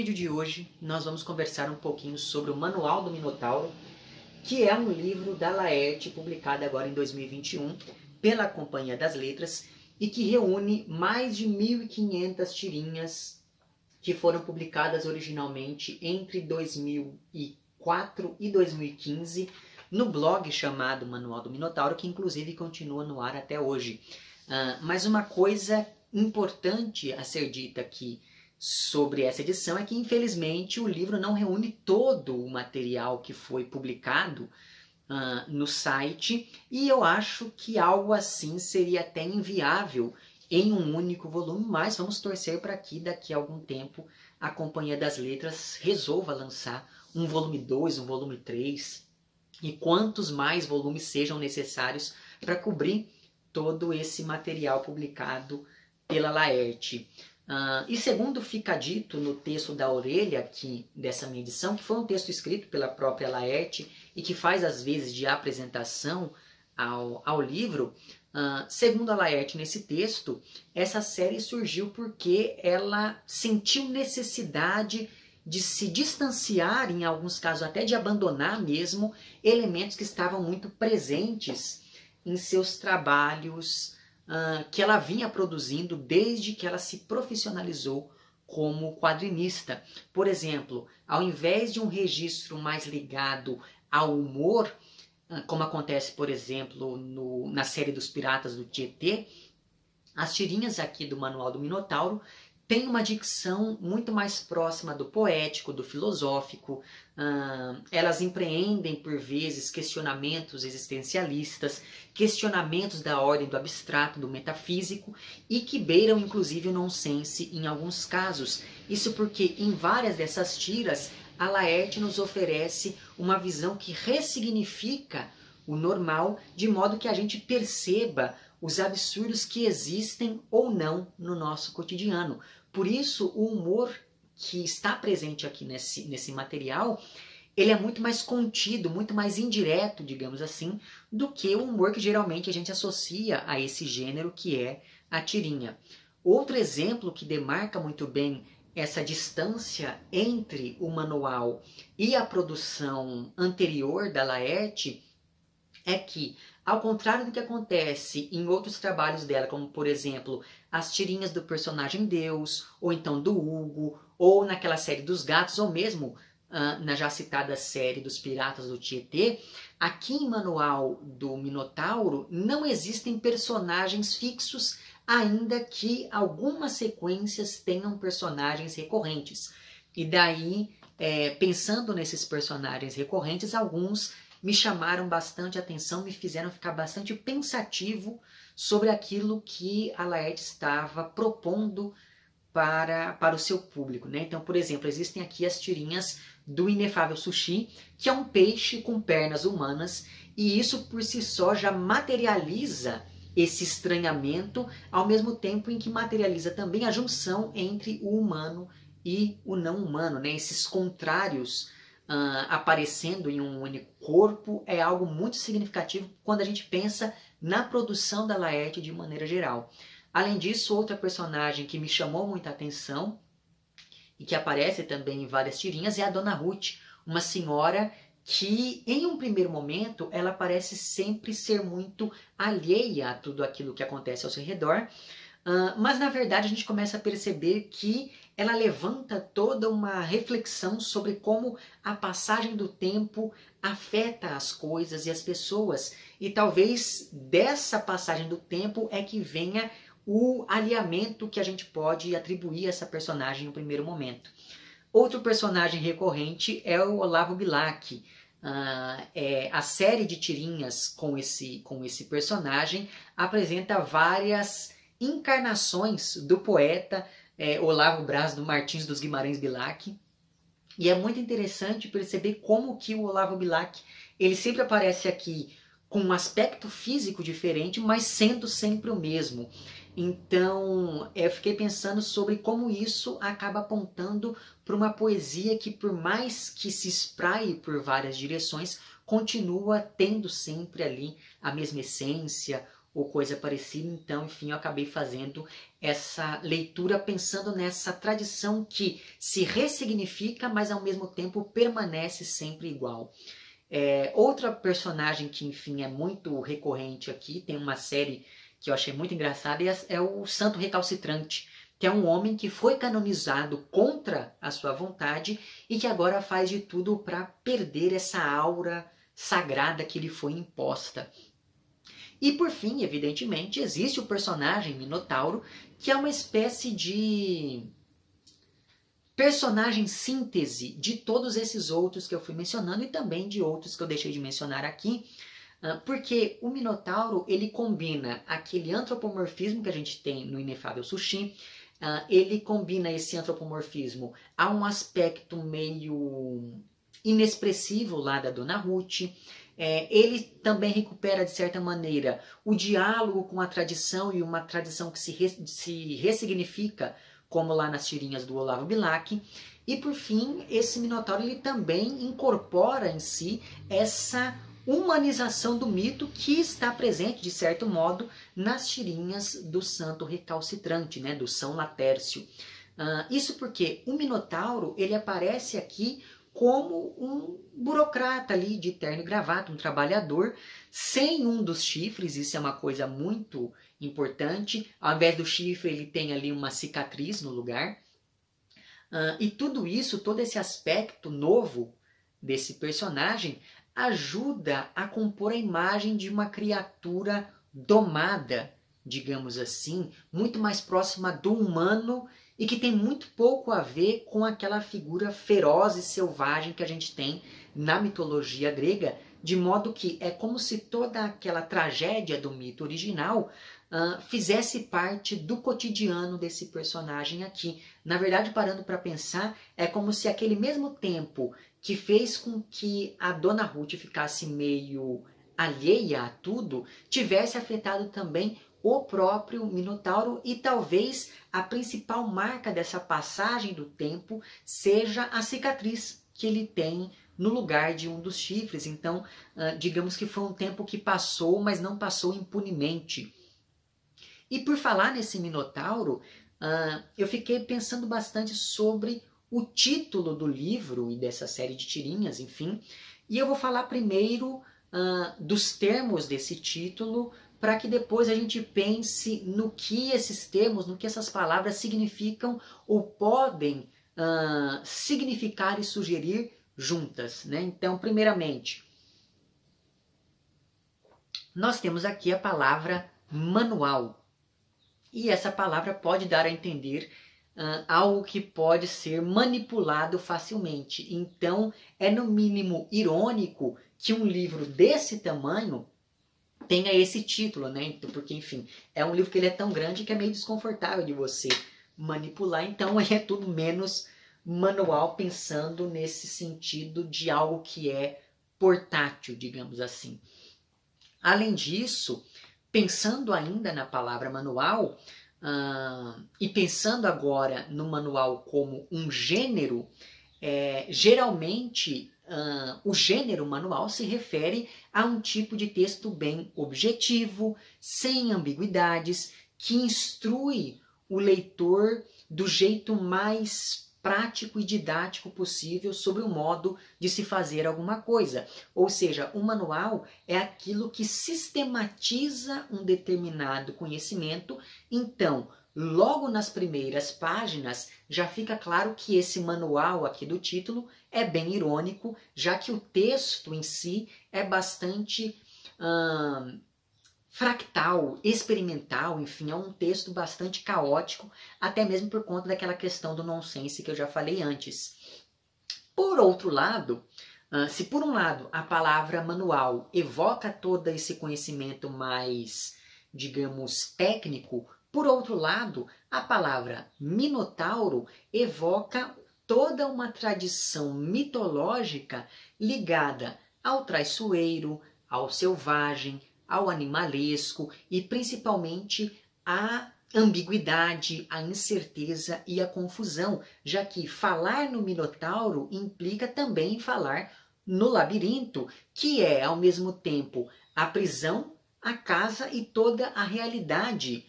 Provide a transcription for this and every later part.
vídeo de hoje nós vamos conversar um pouquinho sobre o Manual do Minotauro, que é um livro da Laerte, publicado agora em 2021 pela Companhia das Letras e que reúne mais de 1.500 tirinhas que foram publicadas originalmente entre 2004 e 2015 no blog chamado Manual do Minotauro, que inclusive continua no ar até hoje. Mas uma coisa importante a ser dita aqui sobre essa edição é que, infelizmente, o livro não reúne todo o material que foi publicado no site, e eu acho que algo assim seria até inviável em um único volume, mas vamos torcer para que daqui a algum tempo a Companhia das Letras resolva lançar um volume 2, um volume 3, e quantos mais volumes sejam necessários para cobrir todo esse material publicado pela Laerte. E segundo fica dito no texto da orelha aqui dessa minha edição, que foi um texto escrito pela própria Laerte e que faz às vezes de apresentação ao livro, segundo a Laerte nesse texto, essa série surgiu porque ela sentiu necessidade de se distanciar, em alguns casos até de abandonar mesmo, elementos que estavam muito presentes em seus trabalhos que ela vinha produzindo desde que ela se profissionalizou como quadrinista. Por exemplo, ao invés de um registro mais ligado ao humor, como acontece, por exemplo, na série dos Piratas do Tietê, as tirinhas aqui do Manual do Minotauro têm uma dicção muito mais próxima do poético, do filosófico. Elas empreendem, por vezes, questionamentos existencialistas, questionamentos da ordem do abstrato, do metafísico, e que beiram, inclusive, o nonsense em alguns casos. Isso porque, em várias dessas tiras, a Laerte nos oferece uma visão que ressignifica o normal, de modo que a gente perceba os absurdos que existem ou não no nosso cotidiano. Por isso, o humor que está presente aqui nesse material, ele é muito mais contido, muito mais indireto, digamos assim, do que o humor que geralmente a gente associa a esse gênero que é a tirinha. Outro exemplo que demarca muito bem essa distância entre o manual e a produção anterior da Laerte é que, ao contrário do que acontece em outros trabalhos dela, como por exemplo as tirinhas do personagem Deus, ou então do Hugo, ou naquela série dos gatos, ou mesmo na já citada série dos Piratas do Tietê, aqui em Manual do Minotauro não existem personagens fixos, ainda que algumas sequências tenham personagens recorrentes. E daí, pensando nesses personagens recorrentes, alguns me chamaram bastante atenção, me fizeram ficar bastante pensativo sobre aquilo que a Laerte estava propondo para o seu público, né? Então, por exemplo, existem aqui as tirinhas do Inefável Sushi, que é um peixe com pernas humanas, e isso por si só já materializa esse estranhamento, ao mesmo tempo em que materializa também a junção entre o humano e o não humano, né? Esses contrários aparecendo em um único corpo é algo muito significativo quando a gente pensa na produção da Laerte de maneira geral. Além disso, outra personagem que me chamou muita atenção e que aparece também em várias tirinhas é a Dona Ruth, uma senhora que, em um primeiro momento, ela parece sempre ser muito alheia a tudo aquilo que acontece ao seu redor, mas na verdade a gente começa a perceber que ela levanta toda uma reflexão sobre como a passagem do tempo afeta as coisas e as pessoas. E talvez dessa passagem do tempo é que venha o alinhamento que a gente pode atribuir a essa personagem no primeiro momento. Outro personagem recorrente é o Olavo Bilac. A série de tirinhas com esse personagem apresenta várias encarnações do poeta Olavo Braz do Martins dos Guimarães Bilac, e é muito interessante perceber como que o Olavo Bilac ele sempre aparece aqui com um aspecto físico diferente, mas sendo sempre o mesmo. Então eu fiquei pensando sobre como isso acaba apontando para uma poesia que, por mais que se espraie por várias direções, continua tendo sempre ali a mesma essência, ou coisa parecida. Então, enfim, eu acabei fazendo essa leitura pensando nessa tradição que se ressignifica, mas ao mesmo tempo permanece sempre igual. Outra personagem que, enfim, é muito recorrente aqui, tem uma série que eu achei muito engraçada, é o Santo Recalcitrante, que é um homem que foi canonizado contra a sua vontade e que agora faz de tudo para perder essa aura sagrada que lhe foi imposta. E por fim, evidentemente, existe o personagem Minotauro, que é uma espécie de personagem síntese de todos esses outros que eu fui mencionando e também de outros que eu deixei de mencionar aqui, porque o Minotauro ele combina aquele antropomorfismo que a gente tem no Inefável Sushi, ele combina esse antropomorfismo a um aspecto meio inexpressivo lá da Dona Ruth. Ele também recupera, de certa maneira, o diálogo com a tradição e uma tradição que se ressignifica, como lá nas tirinhas do Olavo Bilac. E, por fim, esse Minotauro ele também incorpora em si essa humanização do mito que está presente, de certo modo, nas tirinhas do Santo Recalcitrante, né, do São Latércio. Isso porque o Minotauro ele aparece aqui como um burocrata ali de terno e gravata, um trabalhador, sem um dos chifres. Isso é uma coisa muito importante. Ao invés do chifre, ele tem ali uma cicatriz no lugar. E tudo isso, todo esse aspecto novo desse personagem, ajuda a compor a imagem de uma criatura domada, digamos assim, muito mais próxima do humano e que tem muito pouco a ver com aquela figura feroz e selvagem que a gente tem na mitologia grega, de modo que é como se toda aquela tragédia do mito original fizesse parte do cotidiano desse personagem aqui. Na verdade, parando para pensar, é como se aquele mesmo tempo que fez com que a Dona Ruth ficasse meio alheia a tudo, tivesse afetado também o próprio Minotauro, e talvez a principal marca dessa passagem do tempo seja a cicatriz que ele tem no lugar de um dos chifres. Então, digamos que foi um tempo que passou, mas não passou impunemente. E por falar nesse Minotauro, eu fiquei pensando bastante sobre o título do livro e dessa série de tirinhas, enfim. E eu vou falar primeiro dos termos desse título, para que depois a gente pense no que esses termos, no que essas palavras significam ou podem significar e sugerir juntas, né? Então, primeiramente, nós temos aqui a palavra manual. E essa palavra pode dar a entender algo que pode ser manipulado facilmente. Então, é no mínimo irônico que um livro desse tamanho tenha esse título, né? Porque, enfim, é um livro que ele é tão grande que é meio desconfortável de você manipular. Então, é tudo menos manual, pensando nesse sentido de algo que é portátil, digamos assim. Além disso, pensando ainda na palavra manual, e pensando agora no manual como um gênero, geralmente o gênero manual se refere a um tipo de texto bem objetivo, sem ambiguidades, que instrui o leitor do jeito mais prático e didático possível sobre o modo de se fazer alguma coisa. Ou seja, o manual é aquilo que sistematiza um determinado conhecimento. Então, logo nas primeiras páginas, já fica claro que esse manual aqui do título é bem irônico, já que o texto em si é bastante fractal, experimental, enfim, é um texto bastante caótico, até mesmo por conta daquela questão do nonsense que eu já falei antes. Por outro lado, se por um lado a palavra manual evoca todo esse conhecimento mais, digamos, técnico, por outro lado, a palavra minotauro evoca toda uma tradição mitológica ligada ao traiçoeiro, ao selvagem, ao animalesco e principalmente à ambiguidade, à incerteza e à confusão, já que falar no Minotauro implica também falar no labirinto, que é ao mesmo tempo a prisão a casa e toda a realidade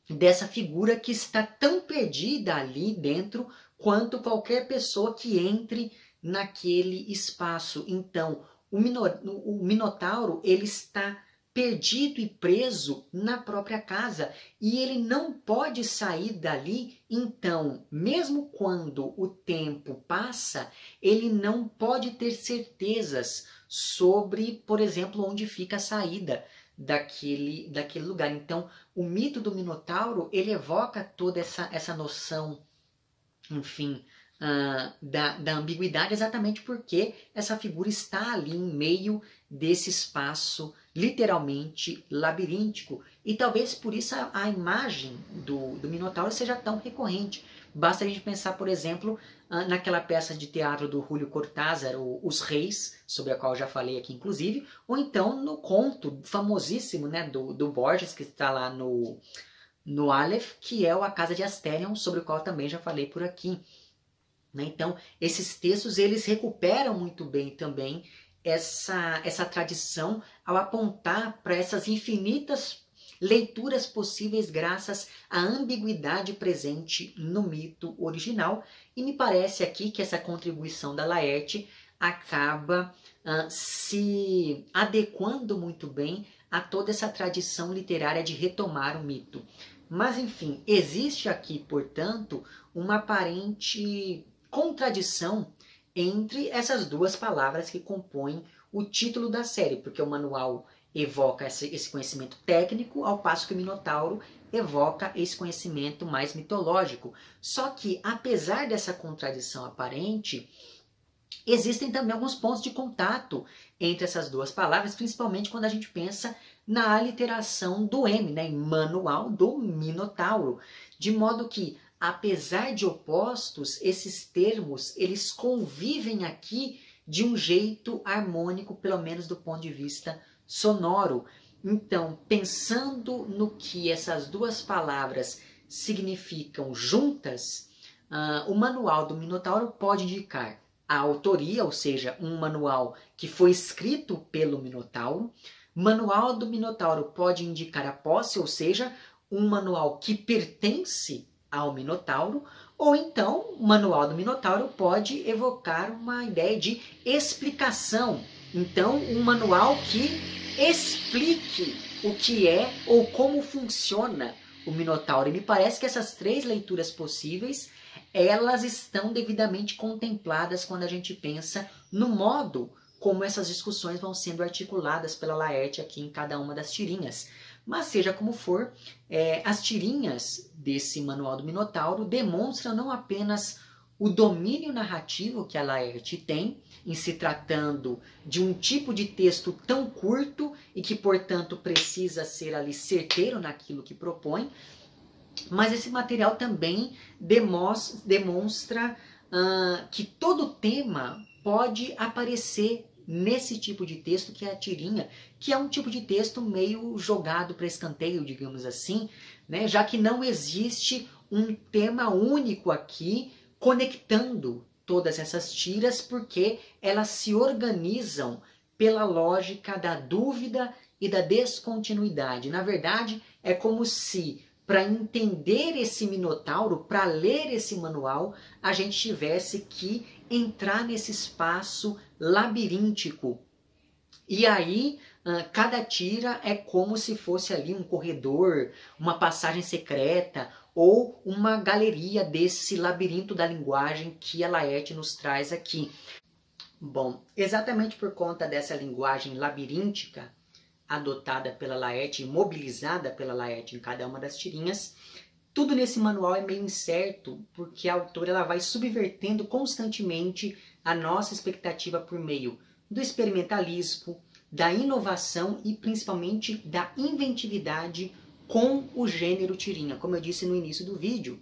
dessa figura que está tão perdida ali dentro quanto qualquer pessoa que entre naquele espaço. Então, o Minotauro, ele está perdido e preso na própria casa e ele não pode sair dali. Então, mesmo quando o tempo passa, ele não pode ter certezas sobre, por exemplo, onde fica a saída daquele lugar. Então, o mito do Minotauro, ele evoca toda essa noção, enfim, da ambiguidade, exatamente porque essa figura está ali em meio desse espaço literalmente labiríntico. E talvez por isso a imagem do Minotauro seja tão recorrente. Basta a gente pensar, por exemplo, naquela peça de teatro do Júlio Cortázar, Os Reis, sobre a qual eu já falei aqui inclusive, ou então no conto famosíssimo, né, do Borges, que está lá no Aleph, que é A Casa de Asterion, sobre o qual também já falei por aqui. Então, esses textos, eles recuperam muito bem também essa tradição ao apontar para essas infinitas leituras possíveis graças à ambiguidade presente no mito original. E me parece aqui que essa contribuição da Laerte acaba se adequando muito bem a toda essa tradição literária de retomar o mito. Mas, enfim, existe aqui, portanto, uma aparente contradição entre essas duas palavras que compõem o título da série, porque o manual evoca esse conhecimento técnico, ao passo que o Minotauro evoca esse conhecimento mais mitológico. Só que, apesar dessa contradição aparente, existem também alguns pontos de contato entre essas duas palavras, principalmente quando a gente pensa na aliteração do M, né, em Manual do Minotauro, de modo que, apesar de opostos, esses termos, eles convivem aqui de um jeito harmônico, pelo menos do ponto de vista sonoro. Então, pensando no que essas duas palavras significam juntas, o Manual do Minotauro pode indicar a autoria, ou seja, um manual que foi escrito pelo Minotauro. Manual do Minotauro pode indicar a posse, ou seja, um manual que pertence ao Minotauro, ou então o Manual do Minotauro pode evocar uma ideia de explicação. Então, um manual que explique o que é ou como funciona o Minotauro. E me parece que essas três leituras possíveis, elas estão devidamente contempladas quando a gente pensa no modo como essas discussões vão sendo articuladas pela Laerte aqui em cada uma das tirinhas. Mas seja como for, as tirinhas desse Manual do Minotauro demonstram não apenas o domínio narrativo que a Laerte tem, em se tratando de um tipo de texto tão curto e que, portanto, precisa ser ali certeiro naquilo que propõe, mas esse material também demonstra que todo tema pode aparecer nesse tipo de texto que é a tirinha, que é um tipo de texto meio jogado para escanteio, digamos assim, né? Já que não existe um tema único aqui conectando todas essas tiras, porque elas se organizam pela lógica da dúvida e da descontinuidade. Na verdade, é como se, para entender esse Minotauro, para ler esse manual, a gente tivesse que entrar nesse espaço labiríntico. E aí, cada tira é como se fosse ali um corredor, uma passagem secreta ou uma galeria desse labirinto da linguagem que a Laerte nos traz aqui. Bom, exatamente por conta dessa linguagem labiríntica adotada pela Laerte, mobilizada pela Laerte em cada uma das tirinhas, tudo nesse manual é meio incerto, porque a autora ela vai subvertendo constantemente a nossa expectativa por meio do experimentalismo, da inovação e principalmente da inventividade com o gênero tirinha. Como eu disse no início do vídeo,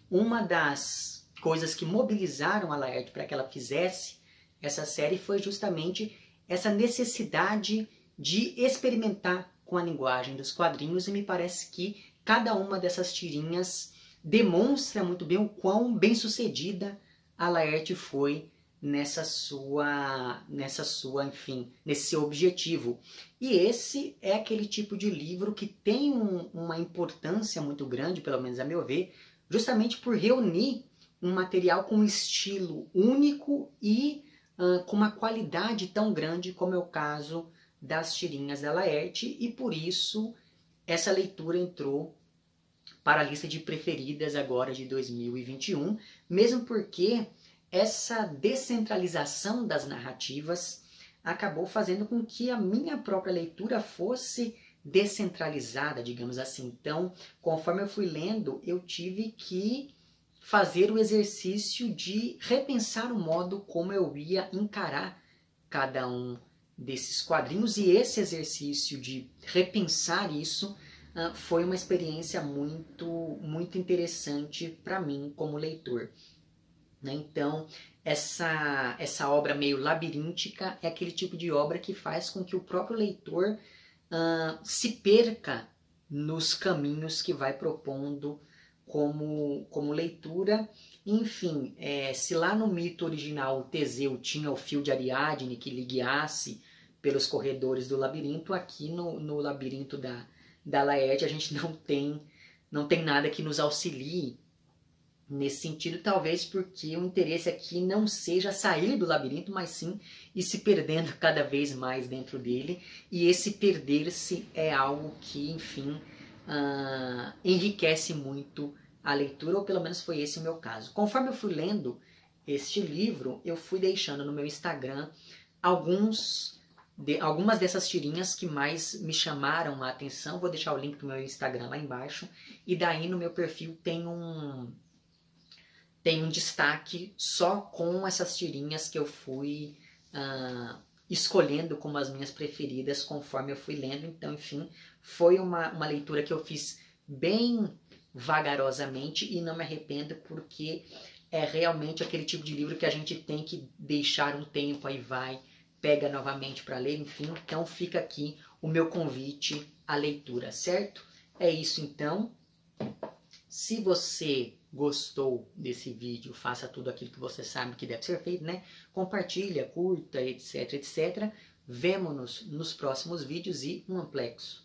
uma das coisas que mobilizaram a Laerte para que ela fizesse essa série foi justamente essa necessidade de experimentar com a linguagem dos quadrinhos, e me parece que cada uma dessas tirinhas demonstra muito bem o quão bem-sucedida a Laerte foi enfim, nesse seu objetivo. E esse é aquele tipo de livro que tem uma importância muito grande, pelo menos a meu ver, justamente por reunir um material com um estilo único e com uma qualidade tão grande como é o caso das tirinhas da Laerte, e por isso essa leitura entrou para a lista de preferidas agora de 2021, mesmo porque essa descentralização das narrativas acabou fazendo com que a minha própria leitura fosse descentralizada, digamos assim. Então, conforme eu fui lendo, eu tive que fazer o exercício de repensar o modo como eu ia encarar cada um desses quadrinhos, e esse exercício de repensar isso foi uma experiência muito interessante para mim como leitor. Então, essa obra meio labiríntica é aquele tipo de obra que faz com que o próprio leitor se perca nos caminhos que vai propondo como leitura. Enfim, se lá no mito original Teseu tinha o fio de Ariadne que lhe guiasse pelos corredores do labirinto, aqui no labirinto da Laerte a gente não tem nada que nos auxilie nesse sentido, talvez porque o interesse aqui não seja sair do labirinto, mas sim ir se perdendo cada vez mais dentro dele, e esse perder-se é algo que, enfim, enriquece muito a leitura, ou pelo menos foi esse o meu caso. Conforme eu fui lendo este livro, eu fui deixando no meu Instagram algumas dessas tirinhas que mais me chamaram a atenção. Vou deixar o link do meu Instagram lá embaixo, e daí no meu perfil tem um destaque só com essas tirinhas que eu fui escolhendo como as minhas preferidas conforme eu fui lendo. Então, enfim, foi uma leitura que eu fiz bem vagarosamente e não me arrependo, porque é realmente aquele tipo de livro que a gente tem que deixar um tempo, aí vai, pega novamente para ler, enfim. Então fica aqui o meu convite à leitura, certo? É isso então. Se você gostou desse vídeo, faça tudo aquilo que você sabe que deve ser feito, né? Compartilha, curta, etc, etc. Vemo-nos nos próximos vídeos e um amplexo.